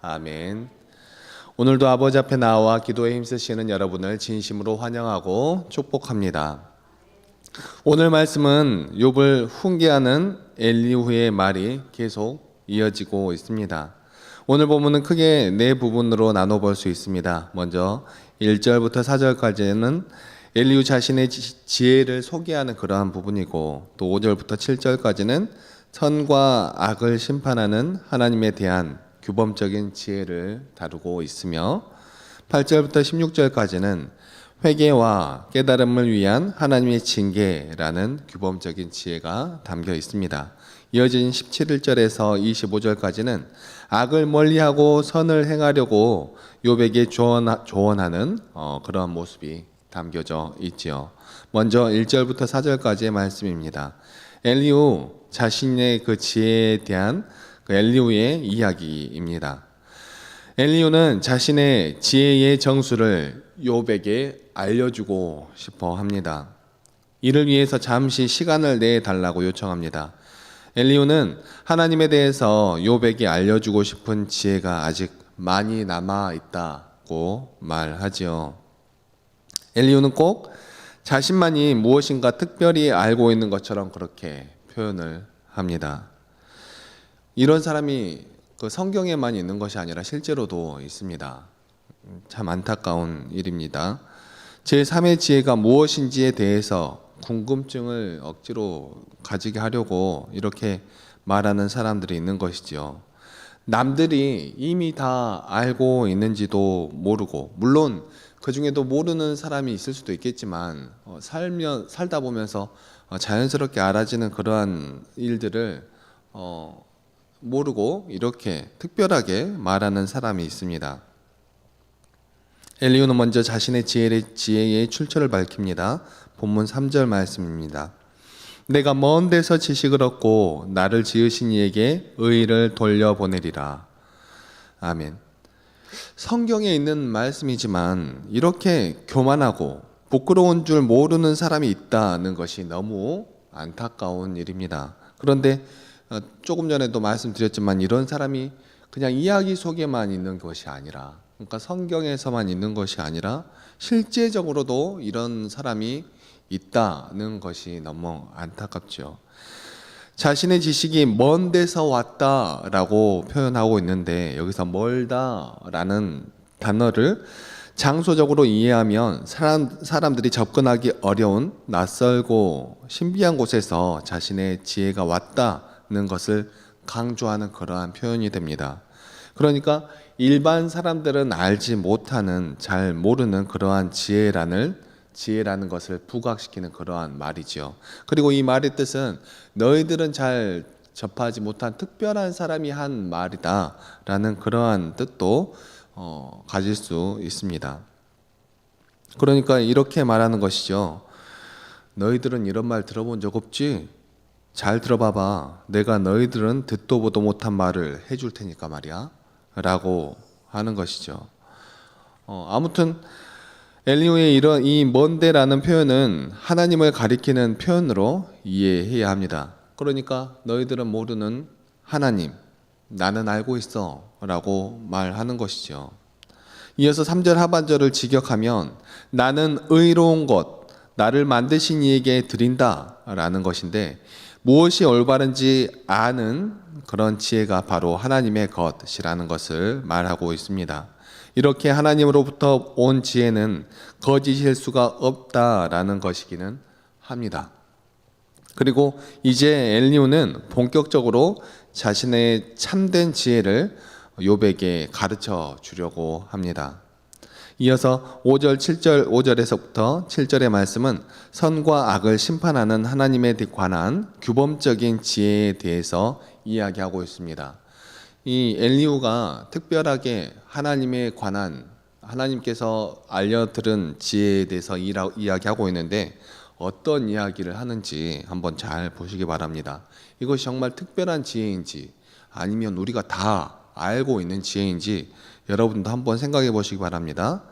아멘. 오늘도 아버지 앞에 나와 기도에 힘쓰시는 여러분을 진심으로 환영하고 축복합니다. 오늘 말씀은 욥을 훈계하는 엘리후의 말이 계속 이어지고 있습니다. 오늘 본문은 크게 네 부분으로 나눠볼 수 있습니다. 먼저 1절부터 4절까지는 엘리후 자신의 지혜를 소개하는 그러한 부분이고, 또 5절부터 7절까지는 선과 악을 심판하는 하나님에 대한 규범적인 지혜를 다루고 있으며, 8절부터 16절까지는 회개와 깨달음을 위한 하나님의 징계라는 규범적인 지혜가 담겨 있습니다. 이어진 17절에서 25절까지는 악을 멀리하고 선을 행하려고 욥에게 조언하는 그런 모습이 담겨져 있지요. 먼저 1절부터 4절까지의 말씀입니다. 엘리후 자신의 그 지혜에 대한 엘리후의 이야기입니다. 엘리후는 자신의 지혜의 정수를 욥에게 알려주고 싶어 합니다. 이를 위해서 잠시 시간을 내달라고 요청합니다. 엘리후는 하나님에 대해서 욥에게 알려주고 싶은 지혜가 아직 많이 남아 있다고 말하지요. 엘리후는 꼭 자신만이 무엇인가 특별히 알고 있는 것처럼 그렇게 표현을 합니다. 이런 사람이 그 성경에만 있는 것이 아니라 실제로도 있습니다. 참 안타까운 일입니다. 제3의 지혜가 무엇인지에 대해서 궁금증을 억지로 가지게 하려고 이렇게 말하는 사람들이 있는 것이죠. 남들이 이미 다 알고 있는지도 모르고, 물론 그 중에도 모르는 사람이 있을 수도 있겠지만 살다 보면서 자연스럽게 알아지는 그러한 일들을 모르고 이렇게 특별하게 말하는 사람이 있습니다. 엘리후는 먼저 자신의 지혜의 출처를 밝힙니다. 본문 3절 말씀입니다. 내가 먼 데서 지식을 얻고 나를 지으신 이에게 의를 돌려보내리라. 아멘. 성경에 있는 말씀이지만 이렇게 교만하고 부끄러운 줄 모르는 사람이 있다는 것이 너무 안타까운 일입니다. 그런데 조금 전에도 말씀드렸지만 이런 사람이 그냥 이야기 속에만 있는 것이 아니라, 그러니까 성경에서만 있는 것이 아니라 실제적으로도 이런 사람이 있다는 것이 너무 안타깝죠. 자신의 지식이 먼 데서 왔다라고 표현하고 있는데, 여기서 멀다라는 단어를 장소적으로 이해하면 사람들이 접근하기 어려운 낯설고 신비한 곳에서 자신의 지혜가 왔다는 것을 강조하는 그러한 표현이 됩니다. 그러니까 일반 사람들은 알지 못하는, 잘 모르는 그러한 지혜라는 것을 부각시키는 그러한 말이죠. 그리고 이 말의 뜻은 너희들은 잘 접하지 못한 특별한 사람이 한 말이다라는 그러한 뜻도 가질 수 있습니다. 그러니까 이렇게 말하는 것이죠. 너희들은 이런 말 들어본 적 없지? 잘 들어봐봐. 내가 너희들은 듣도 보도 못한 말을 해줄 테니까 말이야 라고 하는 것이죠. 아무튼 엘리후의 이런 이 먼데라는 표현은 하나님을 가리키는 표현으로 이해해야 합니다. 그러니까 너희들은 모르는 하나님, 나는 알고 있어 라고 말하는 것이죠. 이어서 3절 하반절을 직역하면 나는 의로운 것, 나를 만드신 이에게 드린다 라는 것인데, 무엇이 올바른지 아는 그런 지혜가 바로 하나님의 것이라는 것을 말하고 있습니다. 이렇게 하나님으로부터 온 지혜는 거짓일 수가 없다라는 것이기는 합니다. 그리고 이제 엘리후는 본격적으로 자신의 참된 지혜를 욥에게 가르쳐 주려고 합니다. 이어서 5절에서부터 7절의 말씀은 선과 악을 심판하는 하나님에 관한 규범적인 지혜에 대해서 이야기하고 있습니다. 이 엘리후가 특별하게 하나님에 관한, 하나님께서 알려들은 지혜에 대해서 이야기하고 있는데, 어떤 이야기를 하는지 한번 잘 보시기 바랍니다. 이것이 정말 특별한 지혜인지 아니면 우리가 다 알고 있는 지혜인지 여러분도 한번 생각해 보시기 바랍니다.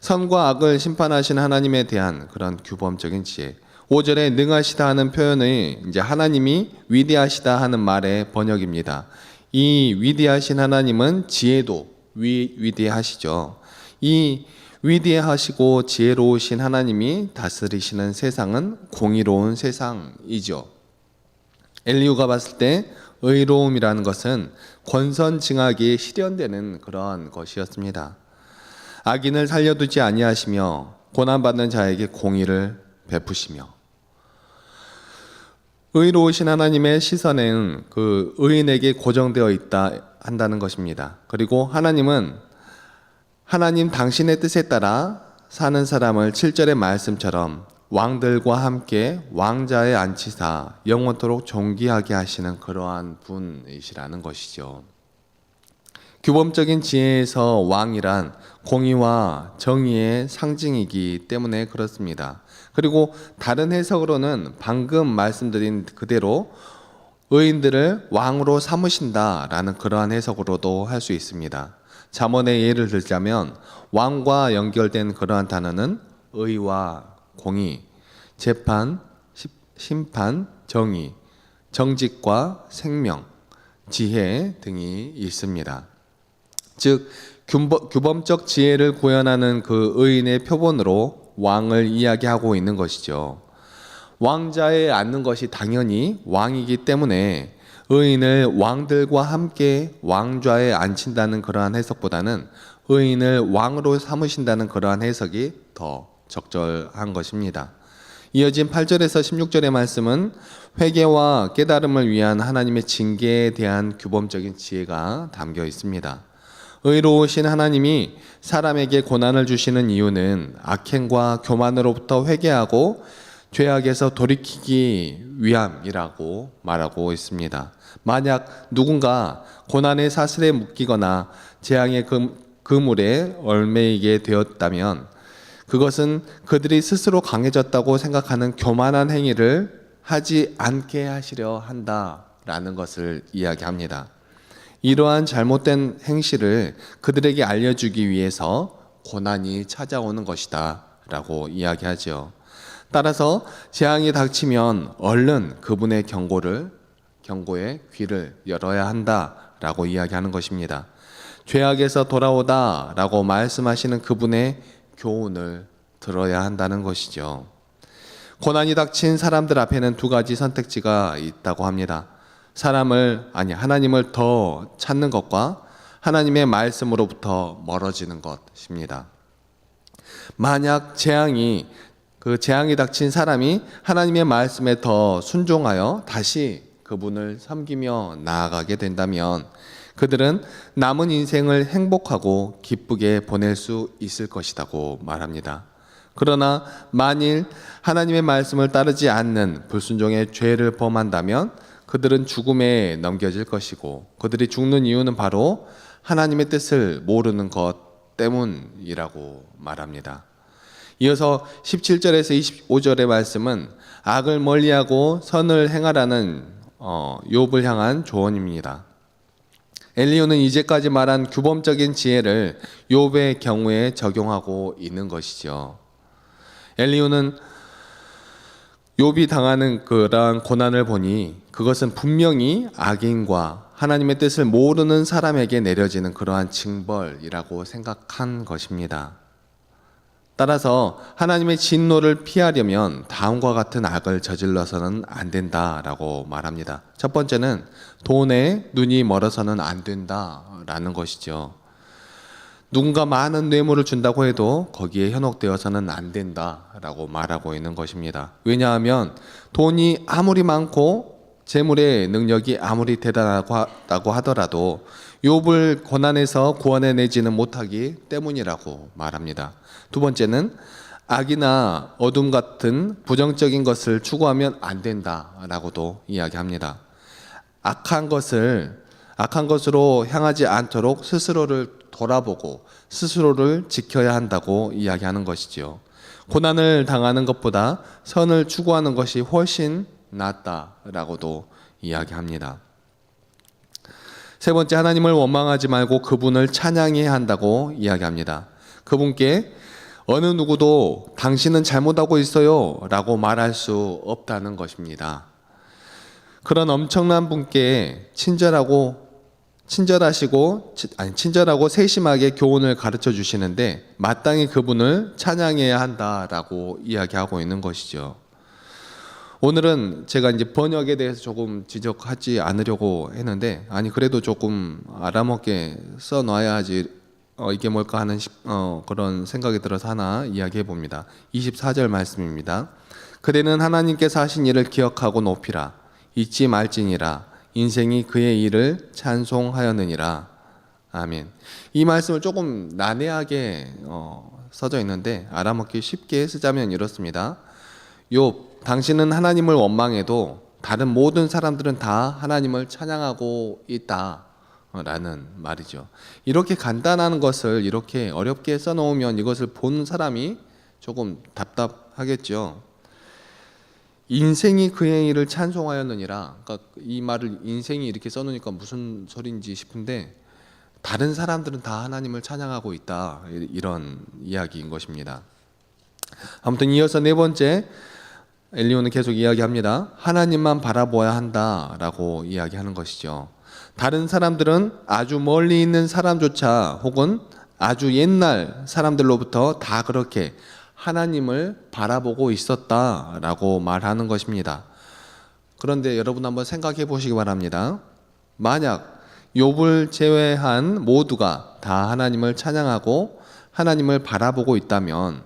선과 악을 심판하시는 하나님에 대한 그런 규범적인 지혜. 5절에 능하시다 하는 표현이 이제 하나님이 위대하시다 하는 말의 번역입니다. 이 위대하신 하나님은 지혜도 위대하시죠. 이 위대하시고 지혜로우신 하나님이 다스리시는 세상은 공의로운 세상이죠. 엘리후가 봤을 때 의로움이라는 것은 권선징악이 실현되는 그러한 것이었습니다. 악인을 살려두지 아니하시며 고난받는 자에게 공의를 베푸시며, 의로우신 하나님의 시선은 그 의인에게 고정되어 있다 한다는 것입니다. 그리고 하나님은 하나님 당신의 뜻에 따라 사는 사람을 7절의 말씀처럼 왕들과 함께 왕자에 앉히사 영원토록 존귀하게 하시는 그러한 분이시라는 것이죠. 규범적인 지혜에서 왕이란 공의와 정의의 상징이기 때문에 그렇습니다. 그리고 다른 해석으로는 방금 말씀드린 그대로 의인들을 왕으로 삼으신다라는 그러한 해석으로도 할 수 있습니다. 잠언의 예를 들자면 왕과 연결된 그러한 단어는 의와 공의, 재판, 심판, 정의, 정직과 생명, 지혜 등이 있습니다. 즉 규범적 지혜를 구현하는 그 의인의 표본으로 왕을 이야기하고 있는 것이죠. 왕자에 앉는 것이 당연히 왕이기 때문에 의인을 왕들과 함께 왕좌에 앉힌다는 그러한 해석보다는 의인을 왕으로 삼으신다는 그러한 해석이 더 적절한 것입니다. 이어진 8절에서 16절의 말씀은 회개와 깨달음을 위한 하나님의 징계에 대한 규범적인 지혜가 담겨 있습니다. 의로우신 하나님이 사람에게 고난을 주시는 이유는 악행과 교만으로부터 회개하고 죄악에서 돌이키기 위함이라고 말하고 있습니다. 만약 누군가 고난의 사슬에 묶이거나 재앙의 그물에 얽매이게 되었다면 그것은 그들이 스스로 강해졌다고 생각하는 교만한 행위를 하지 않게 하시려 한다라는 것을 이야기합니다. 이러한 잘못된 행실을 그들에게 알려주기 위해서 고난이 찾아오는 것이다 라고 이야기하죠. 따라서 재앙이 닥치면 얼른 그분의 경고에 귀를 열어야 한다라고 이야기하는 것입니다. 죄악에서 돌아오다 라고 말씀하시는 그분의 교훈을 들어야 한다는 것이죠. 고난이 닥친 사람들 앞에는 두 가지 선택지가 있다고 합니다. 하나님을 더 찾는 것과 하나님의 말씀으로부터 멀어지는 것입니다. 만약 재앙이 닥친 사람이 하나님의 말씀에 더 순종하여 다시 그분을 섬기며 나아가게 된다면 그들은 남은 인생을 행복하고 기쁘게 보낼 수 있을 것이라고 말합니다. 그러나 만일 하나님의 말씀을 따르지 않는 불순종의 죄를 범한다면 그들은 죽음에 넘겨질 것이고 그들이 죽는 이유는 바로 하나님의 뜻을 모르는 것 때문이라고 말합니다. 이어서 17절에서 25절의 말씀은 악을 멀리하고 선을 행하라는 욥을 향한 조언입니다. 엘리후는 이제까지 말한 규범적인 지혜를 욥의 경우에 적용하고 있는 것이죠. 엘리후는 욥이 당하는 그러한 고난을 보니 그것은 분명히 악인과 하나님의 뜻을 모르는 사람에게 내려지는 그러한 징벌이라고 생각한 것입니다. 따라서 하나님의 진노를 피하려면 다음과 같은 악을 저질러서는 안 된다라고 말합니다. 첫 번째는 돈에 눈이 멀어서는 안 된다라는 것이죠. 누군가 많은 뇌물을 준다고 해도 거기에 현혹되어서는 안 된다라고 말하고 있는 것입니다. 왜냐하면 돈이 아무리 많고 재물의 능력이 아무리 대단하다고 하더라도 욥을 고난에서 구원해내지는 못하기 때문이라고 말합니다. 두 번째는 악이나 어둠 같은 부정적인 것을 추구하면 안 된다라고도 이야기합니다. 악한 것으로 향하지 않도록 스스로를 돌아보고 스스로를 지켜야 한다고 이야기하는 것이지요. 고난을 당하는 것보다 선을 추구하는 것이 훨씬 낫다라고도 이야기합니다. 세 번째, 하나님을 원망하지 말고 그분을 찬양해야 한다고 이야기합니다. 그분께 어느 누구도 당신은 잘못하고 있어요 라고 말할 수 없다는 것입니다. 그런 엄청난 분께 친절하고 친절하고 세심하게 교훈을 가르쳐 주시는데 마땅히 그분을 찬양해야 한다라고 이야기하고 있는 것이죠. 오늘은 제가 이제 번역에 대해서 조금 지적하지 않으려고 했는데, 그래도 조금 알아먹게 써놔야 하지, 이게 뭘까 하는 그런 생각이 들어서 하나 이야기해 봅니다. 24절 말씀입니다. 그대는 하나님께서 하신 일을 기억하고 높이라. 잊지 말지니라. 인생이 그의 일을 찬송하였느니라. 아멘. 이 말씀을 조금 난해하게 써져 있는데 알아먹기 쉽게 쓰자면 이렇습니다. 욥, 당신은 하나님을 원망해도 다른 모든 사람들은 다 하나님을 찬양하고 있다 라는 말이죠. 이렇게 간단한 것을 이렇게 어렵게 써놓으면 이것을 본 사람이 조금 답답하겠죠. 인생이 그의 일을 찬송하였느니라. 그러니까 이 말을 인생이 이렇게 써놓으니까 무슨 소린지 싶은데, 다른 사람들은 다 하나님을 찬양하고 있다, 이런 이야기인 것입니다. 아무튼 이어서 네 번째, 엘리야는 계속 이야기합니다. 하나님만 바라보아야 한다라고 이야기하는 것이죠. 다른 사람들은 아주 멀리 있는 사람조차 혹은 아주 옛날 사람들로부터 다 그렇게 하나님을 바라보고 있었다라고 말하는 것입니다. 그런데 여러분 한번 생각해 보시기 바랍니다. 만약 욥을 제외한 모두가 다 하나님을 찬양하고 하나님을 바라보고 있다면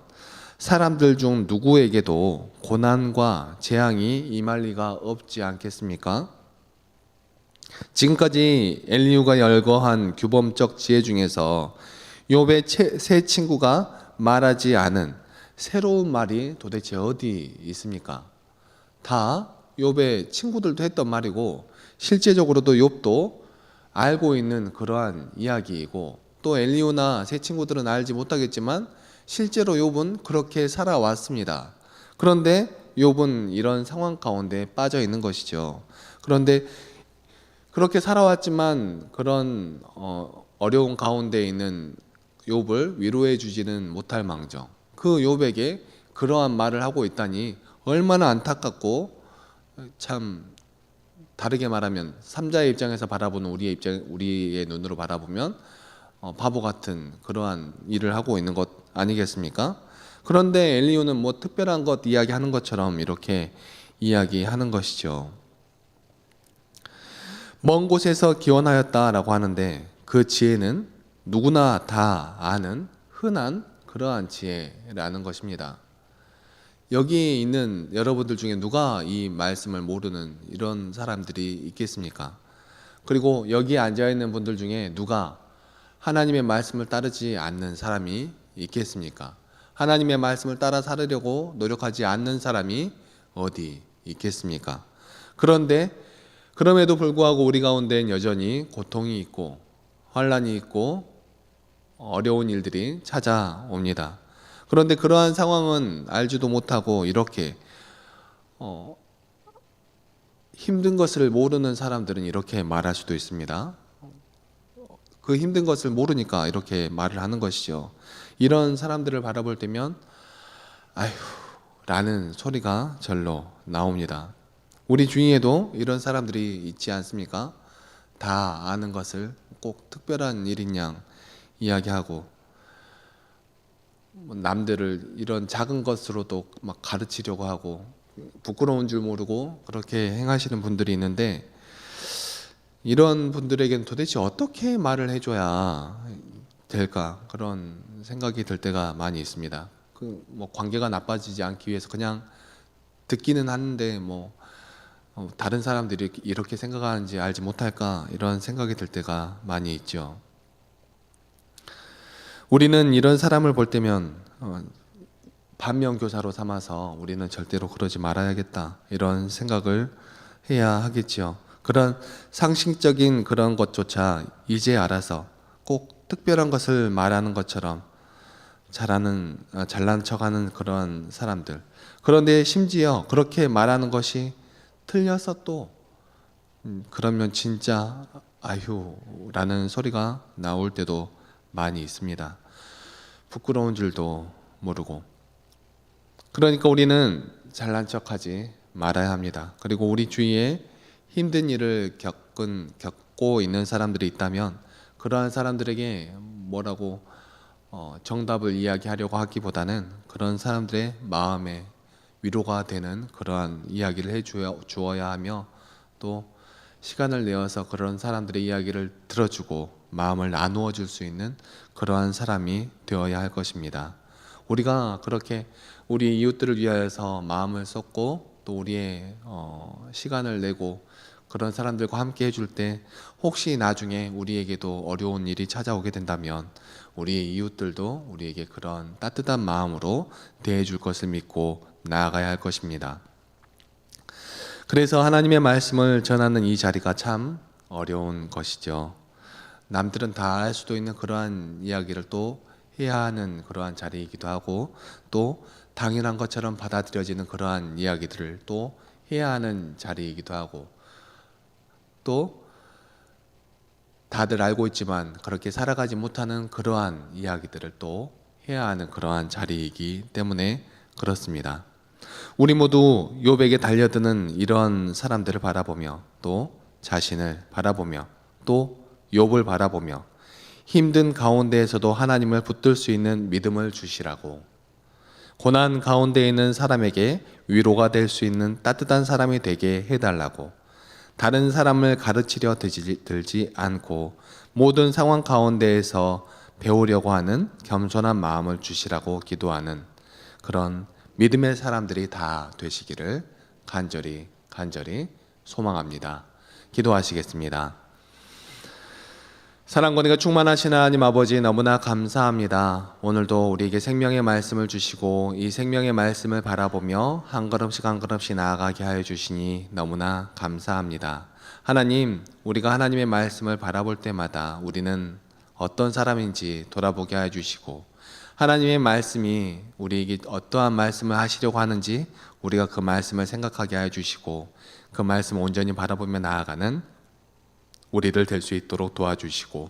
사람들 중 누구에게도 고난과 재앙이 임할 리가 없지 않겠습니까? 지금까지 엘리후가 열거한 규범적 지혜 중에서 욥의 세 친구가 말하지 않은 새로운 말이 도대체 어디 있습니까? 다 욥의 친구들도 했던 말이고, 실제적으로도 욥도 알고 있는 그러한 이야기이고, 또 엘리후나 세 친구들은 알지 못하겠지만 실제로 욥은 그렇게 살아왔습니다. 그런데 욥은 이런 상황 가운데 빠져 있는 것이죠. 그런데 그렇게 살아왔지만 그런 어려운 가운데 있는 욥을 위로해 주지는 못할 망정, 그 욥에게 그러한 말을 하고 있다니 얼마나 안타깝고, 참 다르게 말하면 삼자의 입장에서 바라보는 우리의 눈으로 바라보면 바보 같은 그러한 일을 하고 있는 것 아니겠습니까? 그런데 엘리후는 뭐 특별한 것 이야기하는 것처럼 이렇게 이야기하는 것이죠. 먼 곳에서 기원하였다라고 하는데, 그 지혜는 누구나 다 아는 흔한 그러한 지혜라는 것입니다. 여기 있는 여러분들 중에 누가 이 말씀을 모르는 이런 사람들이 있겠습니까? 그리고 여기에 앉아 있는 분들 중에 누가 하나님의 말씀을 따르지 않는 사람이 있겠습니까? 하나님의 말씀을 따라 살으려고 노력하지 않는 사람이 어디 있겠습니까? 그런데 그럼에도 불구하고 우리 가운데는 여전히 고통이 있고 환난이 있고 어려운 일들이 찾아옵니다. 그런데 그러한 상황은 알지도 못하고 이렇게 힘든 것을 모르는 사람들은 이렇게 말할 수도 있습니다. 그 힘든 것을 모르니까 이렇게 말을 하는 것이죠. 이런 사람들을 바라볼 때면 아휴 라는 소리가 절로 나옵니다. 우리 주위에도 이런 사람들이 있지 않습니까? 다 아는 것을 꼭 특별한 일인 양 이야기하고, 남들을 이런 작은 것으로도 막 가르치려고 하고, 부끄러운 줄 모르고 그렇게 행하시는 분들이 있는데, 이런 분들에게는 도대체 어떻게 말을 해줘야 될까, 그런 생각이 들 때가 많이 있습니다. 뭐 관계가 나빠지지 않기 위해서 그냥 듣기는 하는데 다른 사람들이 이렇게 생각하는지 알지 못할까, 이런 생각이 들 때가 많이 있죠. 우리는 이런 사람을 볼 때면 반면교사로 삼아서 우리는 절대로 그러지 말아야겠다, 이런 생각을 해야 하겠죠. 그런 상식적인 그런 것조차 이제 알아서 꼭 특별한 것을 말하는 것처럼 잘난 척하는 그런 사람들. 그런데 심지어 그렇게 말하는 것이 틀려서 또 그러면 진짜 아휴라는 소리가 나올 때도 많이 있습니다. 부끄러운 줄도 모르고. 그러니까 우리는 잘난 척하지 말아야 합니다. 그리고 우리 주위에 힘든 일을 겪고 있는 사람들이 있다면 그러한 사람들에게 뭐라고 정답을 이야기하려고 하기보다는 그런 사람들의 마음에 위로가 되는 그러한 이야기를 주어야 하며, 또 시간을 내어서 그런 사람들의 이야기를 들어주고 마음을 나누어 줄 수 있는 그러한 사람이 되어야 할 것입니다. 우리가 그렇게 우리 이웃들을 위하여서 마음을 쏟고 또 우리의 시간을 내고 그런 사람들과 함께 해줄 때, 혹시 나중에 우리에게도 어려운 일이 찾아오게 된다면 우리의 이웃들도 우리에게 그런 따뜻한 마음으로 대해줄 것을 믿고 나아가야 할 것입니다. 그래서 하나님의 말씀을 전하는 이 자리가 참 어려운 것이죠. 남들은 다 할 수도 있는 그러한 이야기를 또 해야 하는 그러한 자리이기도 하고, 또 당연한 것처럼 받아들여지는 그러한 이야기들을 또 해야 하는 자리이기도 하고, 또 다들 알고 있지만 그렇게 살아가지 못하는 그러한 이야기들을 또 해야 하는 그러한 자리이기 때문에 그렇습니다. 우리 모두 욥에게 달려드는 이런 사람들을 바라보며, 또 자신을 바라보며, 또 욥을 바라보며 힘든 가운데에서도 하나님을 붙들 수 있는 믿음을 주시라고, 고난 가운데 있는 사람에게 위로가 될 수 있는 따뜻한 사람이 되게 해달라고, 다른 사람을 가르치려 들지 않고 모든 상황 가운데에서 배우려고 하는 겸손한 마음을 주시라고 기도하는 그런 믿음의 사람들이 다 되시기를 간절히 소망합니다. 기도하시겠습니다. 사랑과 은혜가 충만하신 하나님 아버지, 너무나 감사합니다. 오늘도 우리에게 생명의 말씀을 주시고 이 생명의 말씀을 바라보며 한 걸음씩 나아가게 하여 주시니 너무나 감사합니다. 하나님, 우리가 하나님의 말씀을 바라볼 때마다 우리는 어떤 사람인지 돌아보게 하여 주시고, 하나님의 말씀이 우리에게 어떠한 말씀을 하시려고 하는지 우리가 그 말씀을 생각하게 하여 주시고, 그 말씀을 온전히 바라보며 나아가는 우리를 될 수 있도록 도와주시고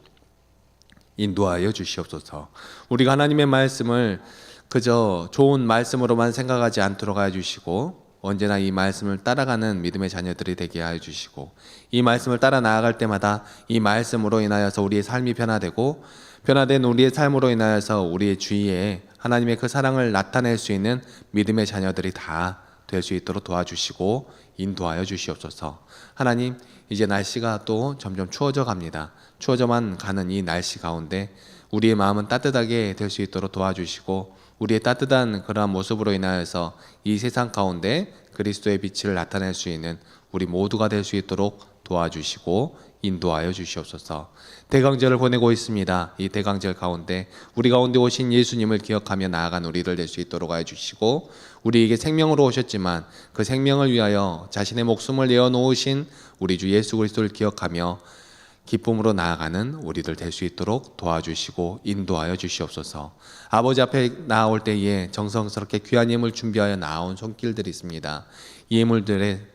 인도하여 주시옵소서. 우리가 하나님의 말씀을 그저 좋은 말씀으로만 생각하지 않도록 하여 주시고, 언제나 이 말씀을 따라가는 믿음의 자녀들이 되게 하여 주시고, 이 말씀을 따라 나아갈 때마다 이 말씀으로 인하여서 우리의 삶이 변화된 우리의 삶으로 인하여서 우리의 주위에 하나님의 그 사랑을 나타낼 수 있는 믿음의 자녀들이 다 될 수 있도록 도와주시고 인도하여 주시옵소서. 하나님, 이제 날씨가 또 점점 추워져 갑니다. 추워져만 가는 이 날씨 가운데 우리의 마음은 따뜻하게 될 수 있도록 도와주시고, 우리의 따뜻한 그러한 모습으로 인하여서 이 세상 가운데 그리스도의 빛을 나타낼 수 있는 우리 모두가 될 수 있도록 도와주시고 인도하여 주시옵소서. 대강절을 보내고 있습니다. 이 대강절 가운데 우리 가운데 오신 예수님을 기억하며 나아간 우리를 될 수 있도록 하여 주시고, 우리에게 생명으로 오셨지만 그 생명을 위하여 자신의 목숨을 내어놓으신 우리 주 예수 그리스도를 기억하며 기쁨으로 나아가는 우리들 될 수 있도록 도와주시고 인도하여 주시옵소서. 아버지 앞에 나아올 때에 정성스럽게 귀한 예물 준비하여 나온 손길들이 있습니다. 이 예물들의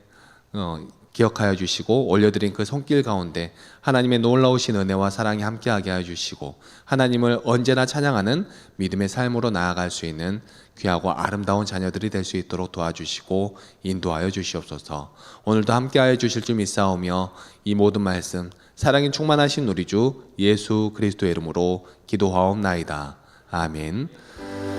기억하여 주시고 올려드린 그 손길 가운데 하나님의 놀라우신 은혜와 사랑이 함께하게 하여 주시고, 하나님을 언제나 찬양하는 믿음의 삶으로 나아갈 수 있는 귀하고 아름다운 자녀들이 될 수 있도록 도와주시고 인도하여 주시옵소서. 오늘도 함께하여 주실 줄 믿사오며 이 모든 말씀 사랑이 충만하신 우리 주 예수 그리스도의 이름으로 기도하옵나이다. 아멘.